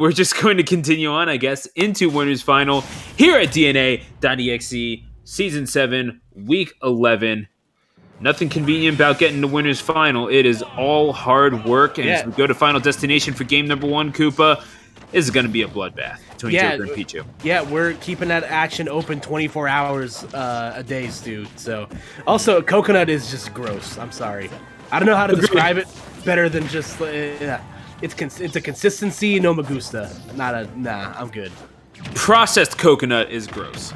we're just going to continue on, I guess, into Winners Final here at DNA.EXE Season 7, Week 11. Nothing convenient about getting to Winners Final. It is all hard work, and as we go to Final Destination for game number 1, Koopa, this is going to be a bloodbath between Joker and Pichu. Yeah, we're keeping that action open 24 hours a day, Stu. So, also, coconut is just gross. I'm sorry. I don't know how to describe it better than just it's a consistency, no me gusta. I'm good. Processed coconut is gross.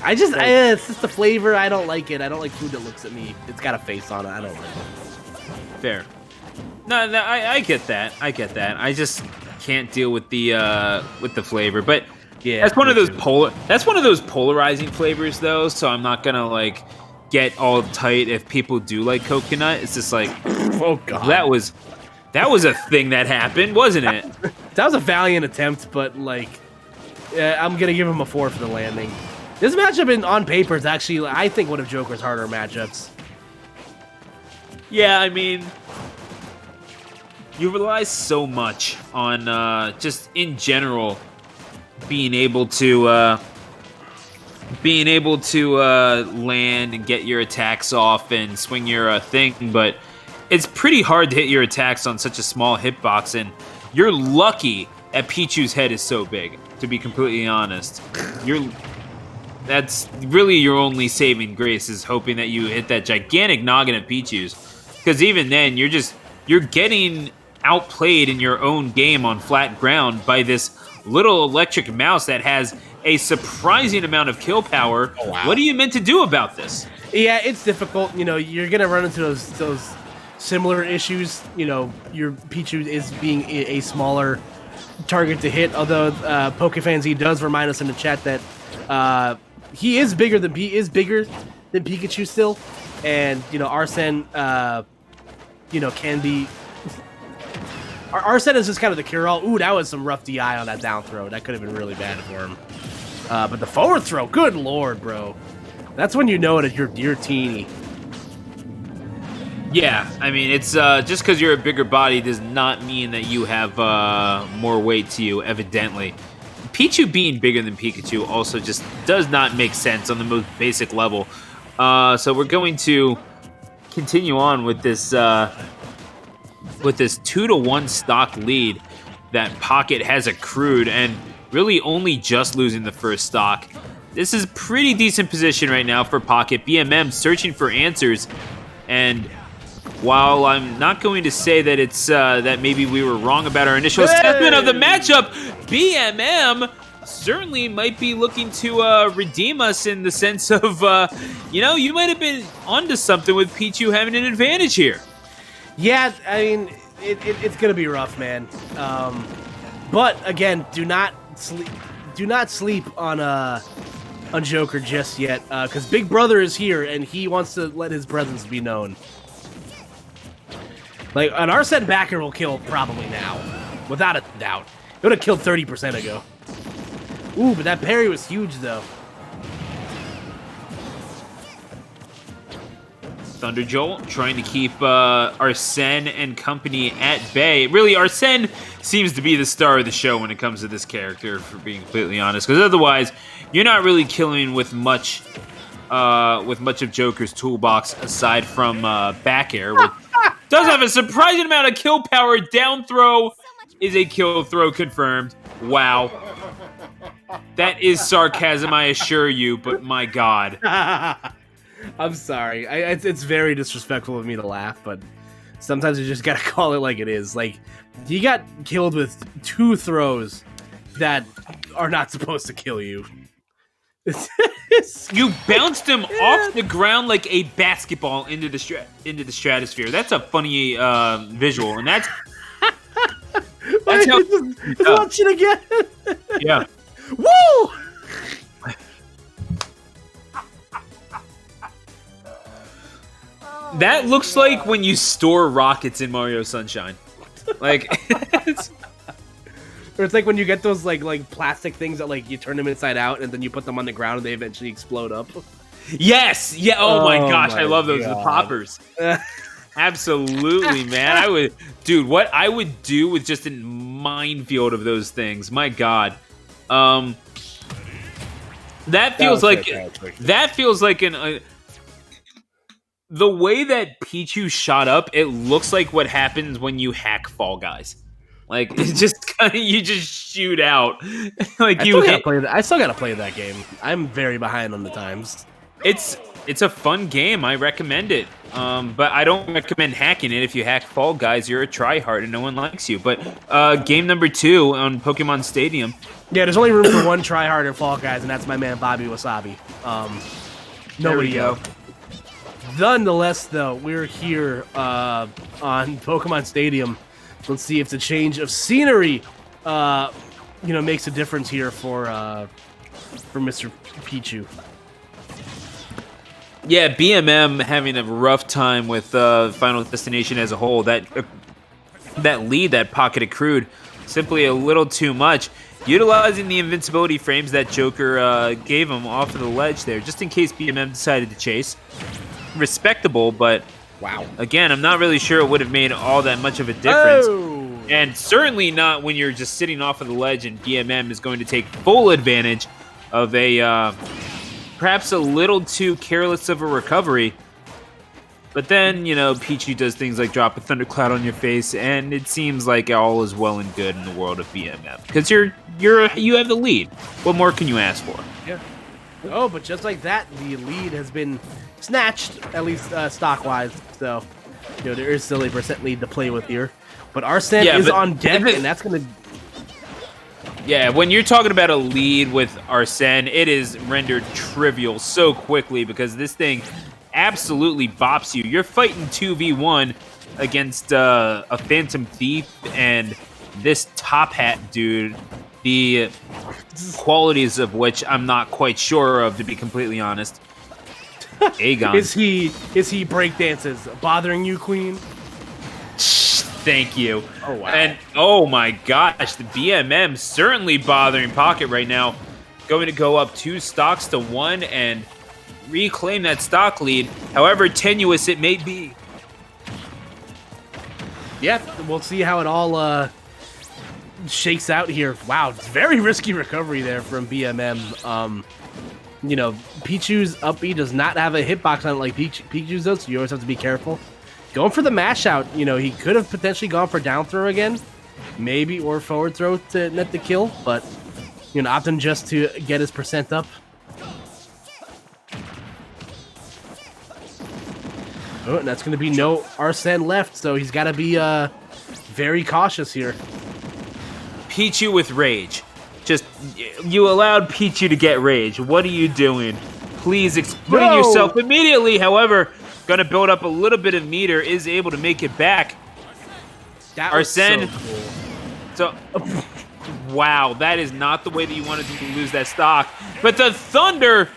It's just the flavor. I don't like it. I don't like food that looks at me. It's got a face on it. I don't like it. Fair. No, I get that. I just can't deal with the flavor. But yeah, that's one of those polarizing flavors, though. So I'm not gonna like get all tight if people do like coconut. It's just like, oh god, that was a thing that happened, wasn't it? That was a valiant attempt, but like, I'm gonna give him a 4 for the landing. This matchup on paper is actually, I think, one of Joker's harder matchups. Yeah, I mean, you rely so much on just in general being able to land and get your attacks off and swing your thing, but it's pretty hard to hit your attacks on such a small hitbox, and you're lucky that Pichu's head is so big, to be completely honest. That's really your only saving grace, is hoping that you hit that gigantic noggin of Pichu's. Because even then, you're getting outplayed in your own game on flat ground by this little electric mouse that has a surprising amount of kill power. Oh, wow. What are you meant to do about this? Yeah, it's difficult. You know, you're going to run into those similar issues. You know, your Pichu is being a smaller target to hit, although PokeFans does remind us in the chat that he is bigger than Pikachu still, and you know Arsene, can be. Arsene is just kind of the cure-all. Ooh, that was some rough DI on that down throw. That could have been really bad for him. But the forward throw, good lord, bro. That's when you know that you're teeny. Yeah, I mean, it's just because you're a bigger body does not mean that you have more weight to you, evidently. Pichu being bigger than Pikachu also just does not make sense on the most basic level. So we're going to continue on with this 2-1 stock lead that Pocket has accrued, and really only just losing the first stock. This is pretty decent position right now for Pocket. BMM searching for answers, and while I'm not going to say that it's that maybe we were wrong about our initial assessment of the matchup, BMM certainly might be looking to redeem us in the sense of, you might have been onto something with Pichu having an advantage here. Yeah, I mean, it's gonna be rough, man. But again, do not sleep on Joker just yet, because Big Brother is here and he wants to let his presence be known. Like, an Arsene backer will kill probably now, without a doubt. It would have killed 30% ago. Ooh, but that parry was huge, though. Thunder Jolt trying to keep Arsene and company at bay. Really, Arsene seems to be the star of the show when it comes to this character, for being completely honest. Because otherwise, you're not really killing with much of Joker's toolbox aside from back air, which does have a surprising amount of kill power. Down throw is a kill throw confirmed. Wow. That is sarcasm, I assure you, but my god. I'm sorry. It's very disrespectful of me to laugh, but sometimes you just gotta call it like it is. Like, he got killed with 2 throws that are not supposed to kill you. You bounced him off the ground like a basketball into the stratosphere. That's a funny visual, and that's how. Watch it again. Yeah. Woo! That looks like when you store rockets in Mario Sunshine. Like, or it's like when you get those like plastic things that like you turn them inside out and then you put them on the ground and they eventually explode up. Yes. Yeah. Oh my gosh, I love those. The poppers. Absolutely, man. What I would do with just a minefield of those things. My God. That feels like the way that Pichu shot up, it looks like what happens when you hack Fall Guys. Like it's just kind of you just shoot out. Like I still gotta play that game. I'm very behind on the times. It's a fun game. I recommend it. But I don't recommend hacking it. If you hack Fall Guys, you're a tryhard and no one likes you. But game number 2 on Pokemon Stadium. Yeah, there's only room for one tryhard in Fall Guys, and that's my man Bobby Wasabi. Nobody go. Nonetheless, though, we're here on Pokemon Stadium. Let's see if the change of scenery, makes a difference here for Mr. Pichu. Yeah, BMM having a rough time with Final Destination as a whole. That lead that Pocket accrued, simply a little too much. Utilizing the invincibility frames that Joker gave him off of the ledge there, just in case BMM decided to chase. Respectable, but wow. Again, I'm not really sure it would have made all that much of a difference. Oh. And certainly not when you're just sitting off of the ledge and BMM is going to take full advantage of a perhaps a little too careless of a recovery. But then, Pichu does things like drop a thundercloud on your face, and it seems like all is well and good in the world of BMM because you have the lead. What more can you ask for? Yeah. Oh, but just like that, the lead has been snatched, at least stock-wise. So, there is still a % lead to play with here. But Arsene is on deck, and that's going to... Yeah, when you're talking about a lead with Arsene, it is rendered trivial so quickly because this thing absolutely bops you. You're fighting 2v1 against a Phantom Thief and this Top Hat dude, the qualities of which I'm not quite sure of, to be completely honest. Aegon. Is he breakdances bothering you, Queen? Thank you. Oh, wow. And, oh my gosh, the BMM certainly bothering Pocket right now. Going to go up 2 stocks to 1 and reclaim that stock lead, however tenuous it may be. Yeah, we'll see how it all shakes out here. Wow, it's very risky recovery there from BMM. Pichu's up B does not have a hitbox on it like Pichu's does, so you always have to be careful. Going for the mash out, he could have potentially gone for down throw again, maybe, or forward throw to net the kill, but, opting just to get his % up. Oh, and that's going to be no Arsene left, so he's got to be very cautious here. Pichu with rage. Just, you allowed Pichu to get rage. What are you doing? Please explain yourself immediately. However, gonna build up a little bit of meter, is able to make it back. That Arsene. was so cool. So, wow, that is not the way that you wanted to lose that stock. But the Thunder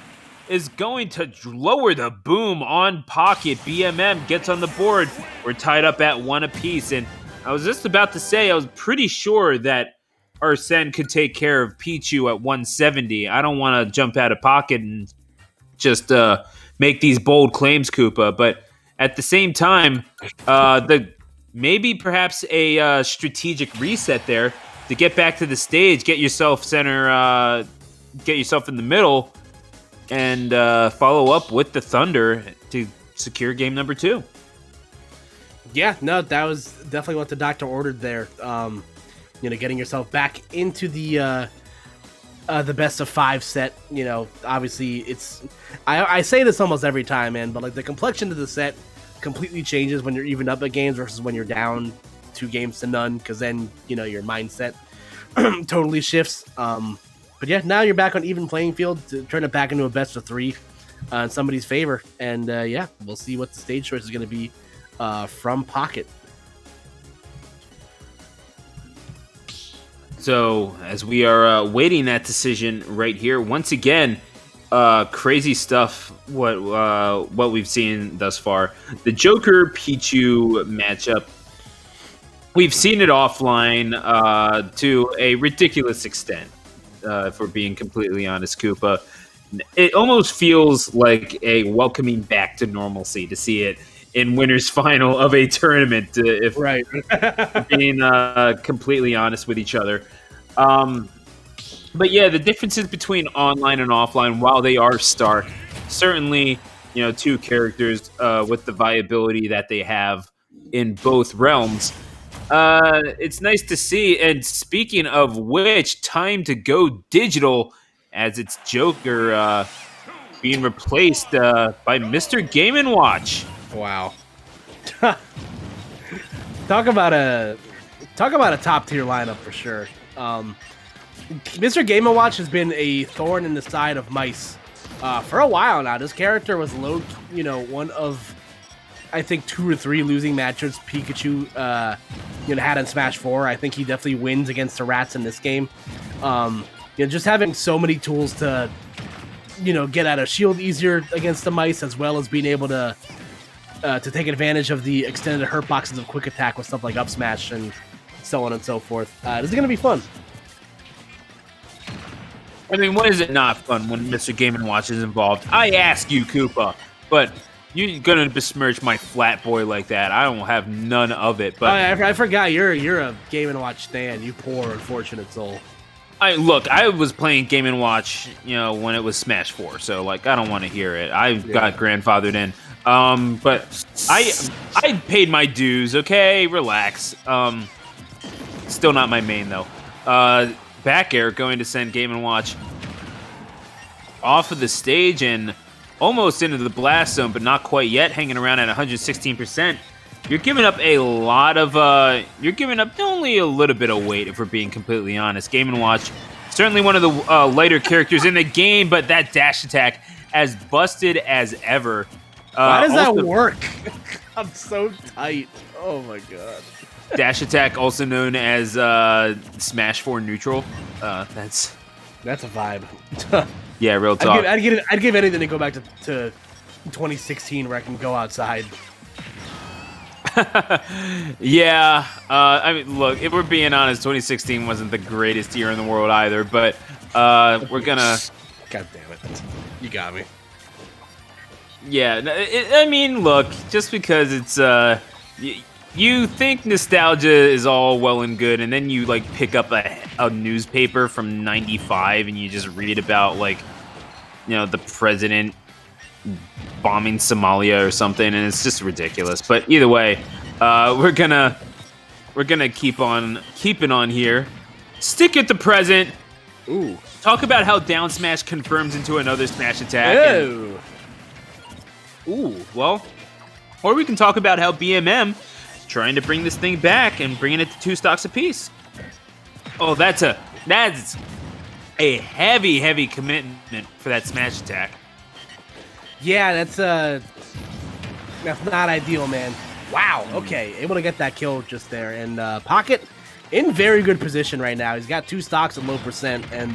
is going to lower the boom on Pocket. BMM gets on the board. We're tied up at 1 apiece. And I was just about to say, I was pretty sure that Arsene could take care of Pichu at 170. I don't want to jump out of Pocket and just make these bold claims, Koopa. But at the same time, perhaps a strategic reset there to get back to the stage, get yourself center, get yourself in the middle, and follow up with the Thunder to secure game number 2. Yeah, no, that was definitely what the doctor ordered there. Getting yourself back into the best of 5 set. Obviously it's I say this almost every time, man, but like the complexion of the set completely changes when you're even up at games versus when you're down 2 games to none, because then your mindset totally shifts. But yeah, now you're back on even playing field to turn it back into a best of 3 in somebody's favor. And yeah, we'll see what the stage choice is going to be from Pocket. So as we are waiting that decision right here, once again, crazy stuff. What we've seen thus far, the Joker Pichu matchup. We've seen it offline to a ridiculous extent. If we're being completely honest, Koopa, it almost feels like a welcoming back to normalcy to see it in winners final of a tournament, if Right. we're being completely honest with each other. But yeah, the differences between online and offline, while they are stark, certainly, two characters with the viability that they have in both realms. It's nice to see. And speaking of which, time to go digital as its Joker being replaced by Mr. Game & Watch. Wow. Talk about a top tier lineup for sure. Mr. Game & Watch has been a thorn in the side of mice for a while now. This character was one of, I think, 2 or 3 losing matches Pikachu had in Smash 4. I think he definitely wins against the rats in this game. Just having so many tools to get out of shield easier against the mice, as well as being able to take advantage of the extended hurt boxes of quick attack with stuff like up smash and so on and so forth. This is going to be fun. I mean, when is it not fun when Mr. Game & Watch is involved? I ask you, Koopa, but you're gonna besmirch my flat boy like that. I don't have none of it. But I forgot you're a Game & Watch stan. You poor unfortunate soul. I was playing Game & Watch, when it was Smash 4, so I don't want to hear it. I got grandfathered in. But I paid my dues. Okay, relax. Still not my main though. Back air going to send Game & Watch off of the stage and almost into the blast zone, but not quite yet, hanging around at 116%. You're giving up a lot of, you're giving up only a little bit of weight, if we're being completely honest. Game & Watch, certainly one of the lighter characters in the game, but that dash attack as busted as ever. Why does that work? I'm so tight. Oh my god. Dash attack, also known as Smash 4 neutral. That's a vibe. Yeah, real talk. I'd give anything to go back to 2016 where I can go outside. Yeah. I mean, look, if we're being honest, 2016 wasn't the greatest year in the world either. But we're gonna. God damn it! You got me. Yeah. I mean, look, just because it's you think nostalgia is all well and good, and then you pick up a newspaper from '95 and you just read about the president bombing Somalia or something, and it's just ridiculous. But either way, we're gonna keep on keeping on here. Stick at the present. Ooh. Talk about how down smash confirms into another smash attack. Oh. Ooh, well, or we can talk about how BMM trying to bring this thing back and bringing it to 2 stocks apiece. Oh, that's a heavy commitment for that smash attack. Yeah, that's not ideal, man. Wow. Okay, able to get that kill just there, and Pocket in very good position right now. He's got 2 stocks at low percent, and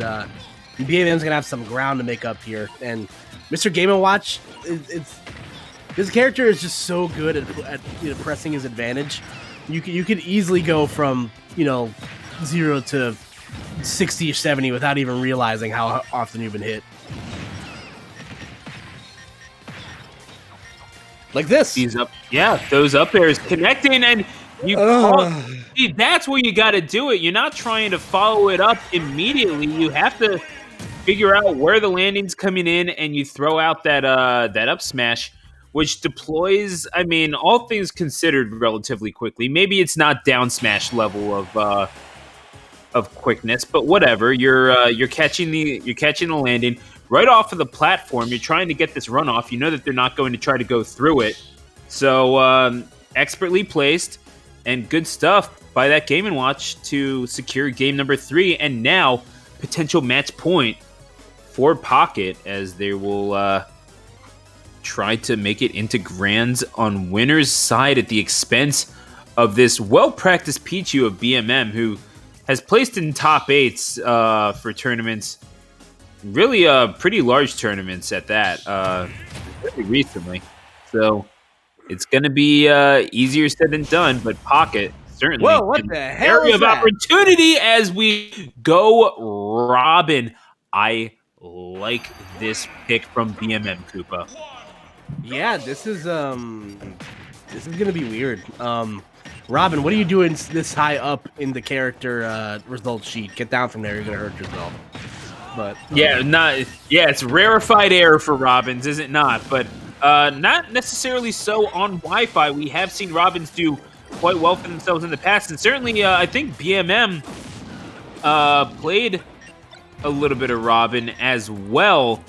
BMM's gonna have some ground to make up here. And Mr. Game & Watch, this character is just so good at pressing his advantage. You could easily go from 0 to 60 or 70 without even realizing how often you've been hit. Like this. Those up airs connecting, and see, that's where you got to do it. You're not trying to follow it up immediately. You have to figure out where the landing's coming in, and you throw out that up smash, which deploys, I mean, all things considered, relatively quickly. Maybe it's not down smash level of quickness, but whatever. You're catching the landing right off of the platform. You're trying to get this run off. You know that they're not going to try to go through it. So expertly placed and good stuff by that Game & Watch to secure game number 3, and now potential match point for Pocket as they will try to make it into grands on winner's side at the expense of this well-practiced Pichu of BMM, who has placed in top 8s for tournaments, really pretty large tournaments at that, really recently. So it's going to be easier said than done, but Pocket certainly Whoa, what the hell area is of that? opportunity as we go Robin. I like this pick from BMM, Koopa. Yeah, this is This is gonna be weird. Robin, what are you doing this high up in the character result sheet? Get down from there. You're gonna hurt yourself. But it's rarefied air for Robins, is it not? But not necessarily so on Wi-Fi. We have seen Robins do quite well for themselves in the past, and certainly I think BMM played a little bit of Robin as well,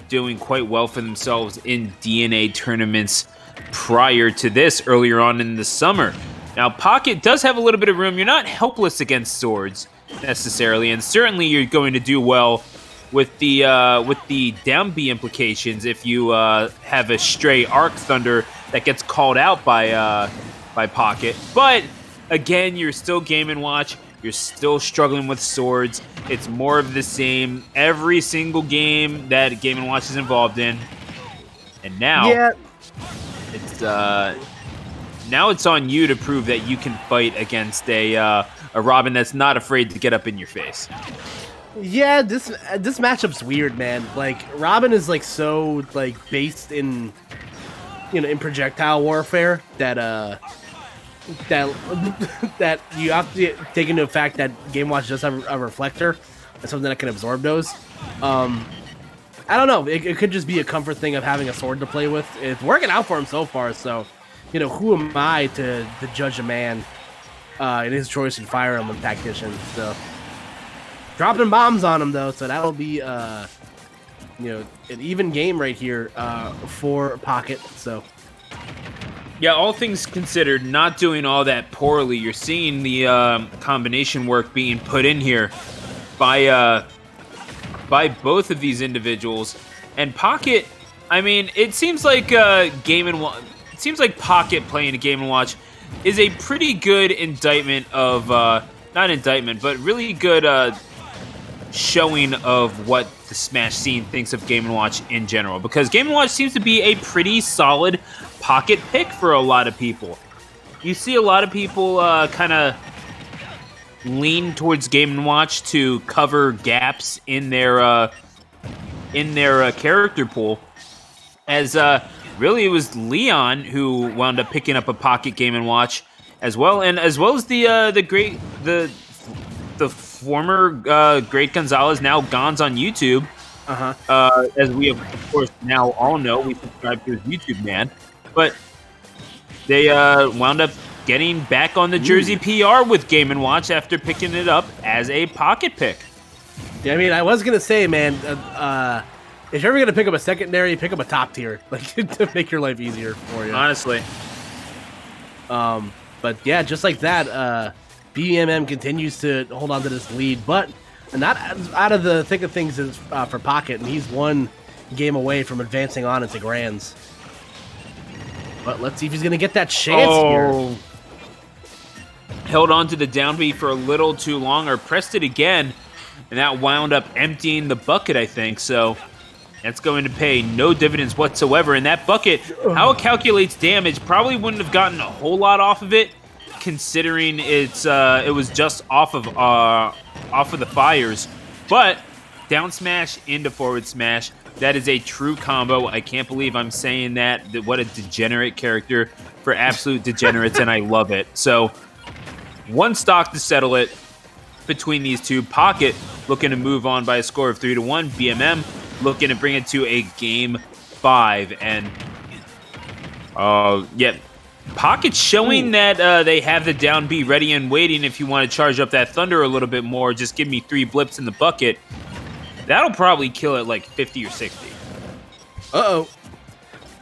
doing quite well for themselves in DNA tournaments prior to this, earlier on in the summer. Now, Pocket does have a little bit of room. You're not helpless against swords necessarily, and certainly you're going to do well with the down B implications if you have a stray Arc Thunder that gets called out by Pocket. But again, you're still Game & Watch. You're still struggling with swords. It's more of the same every single game that Game & Watch is involved in. And now, it's on you to prove that you can fight against a Robin that's not afraid to get up in your face. Yeah, this matchup's weird, man. Like, Robin is like so like based in in projectile warfare that that you have to take into fact that Game Watch does have a reflector and something that can absorb those. I don't know. It could just be a comfort thing of having a sword to play with. It's working out for him so far. So, who am I to judge a man in his choice in Fire Emblem Tactician? So, dropping bombs on him though. So that'll be an even game right here for Pocket. So. Yeah, all things considered, not doing all that poorly. You're seeing the combination work being put in here by both of these individuals. And Pocket, I mean, it seems like Pocket playing a Game & Watch is a pretty good indictment of not indictment, but really good showing of what the Smash scene thinks of Game & Watch in general. Because Game & Watch seems to be a pretty solid Pocket pick for a lot of people. You see a lot of people kind of lean towards Game & Watch to cover gaps in their character pool. As really it was Leon who wound up picking up a Pocket Game & Watch as well, and as well as the former Great Gonzalez, now Gonz on YouTube. As we of course now all know, we subscribe to his YouTube man. But they wound up getting back on the Jersey PR with Game & Watch after picking it up as a Pocket pick. Yeah, I mean, I was going to say, man, if you're ever going to pick up a secondary, pick up a top tier, like to make your life easier for you. Honestly. But yeah, just like that, BMM continues to hold on to this lead, but not out of the thick of things is, for Pocket, and he's one game away from advancing on into Grands. But let's see if he's going to get that chance here. Held on to the down B for a little too long, or pressed it again, and that wound up emptying the bucket, I think. So that's going to pay no dividends whatsoever. And that bucket, how it calculates damage, probably wouldn't have gotten a whole lot off of it, considering it was just off of the fires. But down smash into forward smash. That is a true combo. I can't believe I'm saying that. What a degenerate character for absolute degenerates, and I love it. So, one stock to settle it between these two. Pocket looking to move on by a score of 3-1. BMM looking to bring it to a game 5. And, Pocket showing that they have the down B ready and waiting if you want to charge up that Thunder a little bit more. Just give me 3 blips in the bucket. That'll probably kill it like 50 or 60. Uh-oh.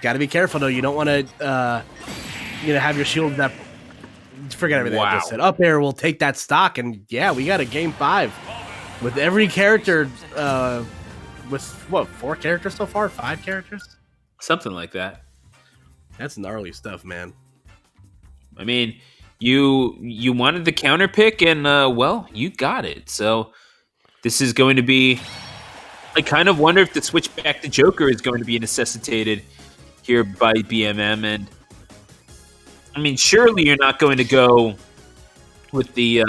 Got to be careful, though. You don't want to, have your shield that... Forget everything I just said. Up air will take that stock, and yeah, we got a game 5. With every character, with, 4 characters so far? 5 characters? Something like that. That's gnarly stuff, man. I mean, you wanted the counter pick, and, you got it. So this is going to be... I kind of wonder if the switch back to Joker is going to be necessitated here by BMM. And I mean, surely you're not going to go with the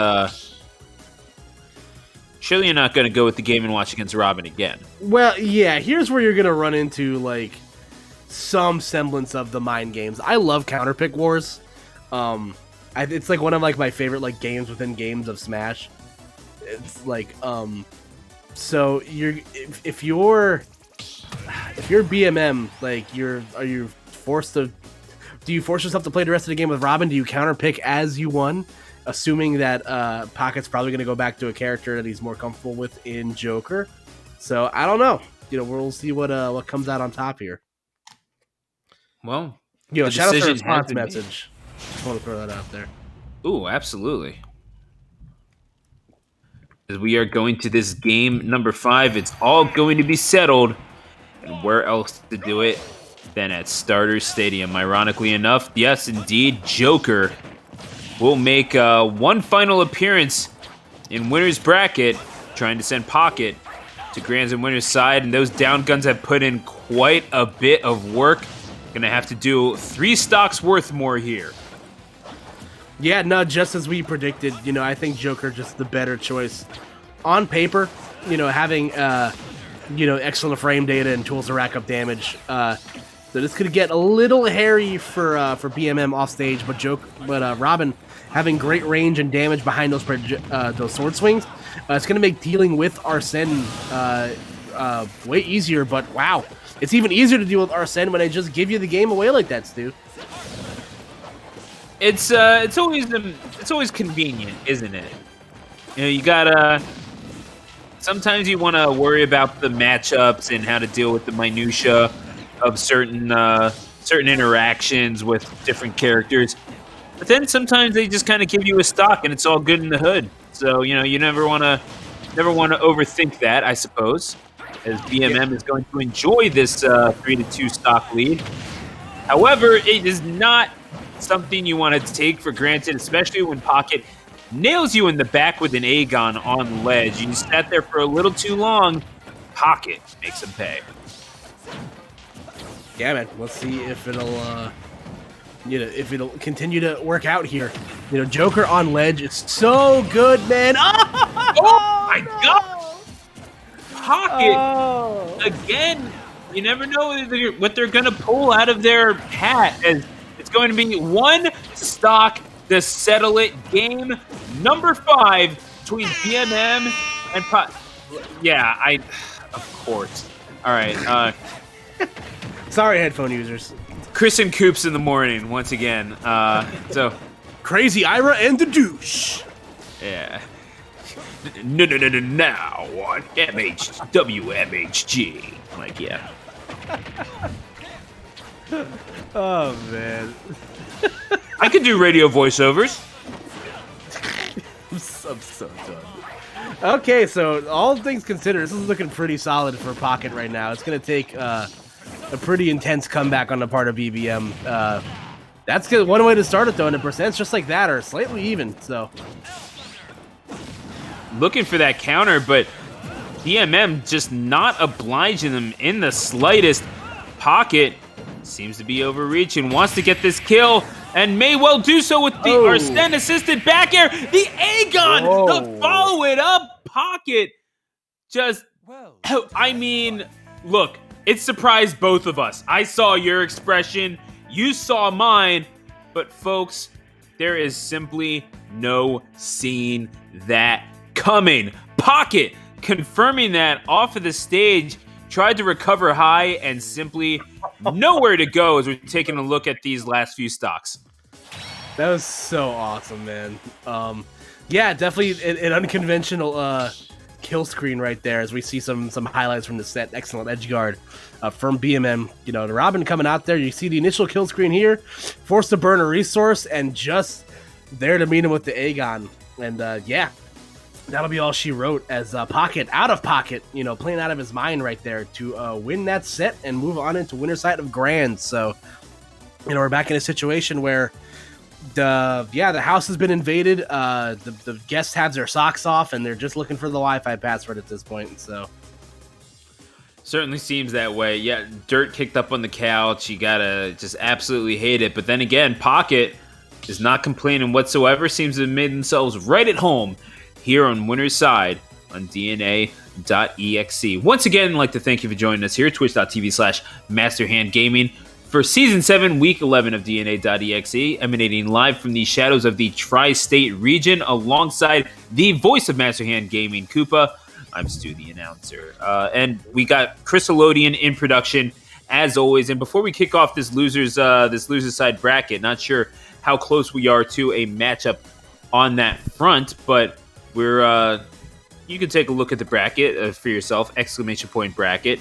Game & Watch against Robin again. Well, yeah, here's where you're going to run into, like, some semblance of the mind games. I love counterpick wars. It's like one of like my favorite like games within games of Smash. It's like so if you're BMM, like are you forced to, do you force yourself to play the rest of the game with Robin? Do you counterpick as you won, assuming that Pocket's probably going to go back to a character that he's more comfortable with in Joker? So I don't know. We'll see what comes out on top here. Well, shout out to the response message. Just want to throw that out there. Ooh, absolutely. As we are going to this game number 5, it's all going to be settled. And where else to do it than at Starter Stadium? Ironically enough, yes, indeed, Joker will make one final appearance in winner's bracket, trying to send Pocket to Grands and winner's side. And those down guns have put in quite a bit of work. Gonna have to do 3 stocks worth more here. Yeah, no, just as we predicted, I think Joker just the better choice. On paper, having, excellent frame data and tools to rack up damage. So this could get a little hairy for BMM off stage, but Robin having great range and damage behind those sword swings, it's going to make dealing with Arsene way easier, but wow. It's even easier to deal with Arsene when they just give you the game away like that, Stu. It's always convenient, isn't it? You gotta. Sometimes you want to worry about the matchups and how to deal with the minutia of certain interactions with different characters. But then sometimes they just kind of give you a stock and it's all good in the hood. So you never want to overthink that, I suppose, as BMM is going to enjoy this 3-2 stock lead. However, it is not something you want to take for granted, especially when Pocket nails you in the back with an Aegon on ledge. You sat there for a little too long. Pocket makes him pay. Yeah, man. Let's see if it'll continue to work out here. Joker on ledge. It's so good, man. Oh my God! Pocket again. You never know what they're gonna pull out of their hat. As it's going to be one stock to settle it. Game number 5 between BMM and of course. All right. Sorry, headphone users. Chris and Coops in the morning once again. So Crazy Ira and the douche. yeah. No, now on WMHG. Like, yeah. Oh, man. I could do radio voiceovers. I'm so done. Okay, so all things considered, this is looking pretty solid for Pocket right now. It's going to take a pretty intense comeback on the part of BBM. That's good. One way to start it, though, and the percents just like that are slightly even, so... Looking for that counter, but BMM just not obliging them in the slightest. Pocket seems to be overreaching, wants to get this kill, and may well do so with the Arsene assisted back air. The Aegon to follow it up. Pocket just, look, it surprised both of us. I saw your expression, you saw mine, but folks, there is simply no seeing that coming. Pocket confirming that off of the stage, tried to recover high and simply nowhere to go as we're taking a look at these last few stocks. That was so awesome, man. Yeah, definitely an unconventional kill screen right there as we see some highlights from the set. Excellent edge guard from BMM. The Robin coming out there. You see the initial kill screen here, forced to burn a resource and just there to meet him with the Aegon. And yeah, that'll be all she wrote as Pocket, out of pocket, playing out of his mind right there to win that set and move on into winner side of Grand. So, we're back in a situation where the house has been invaded. The guests have their socks off and they're just looking for the Wi-Fi password at this point. So, certainly seems that way. Yeah, dirt kicked up on the couch. You gotta just absolutely hate it. But then again, Pocket is not complaining whatsoever. Seems to have made themselves right at home here on winner's side on DNA.EXE. Once again, I'd like to thank you for joining us here at twitch.tv/MasterHandGaming for Season 7, Week 11 of DNA.EXE, emanating live from the shadows of the Tri-State region alongside the voice of Master Hand Gaming, Koopa. I'm Stu, the announcer. And we got Crystalodian in production, as always. And before we kick off this loser's side bracket, not sure how close we are to a matchup on that front, but we're you can take a look at the bracket for yourself, ! Bracket.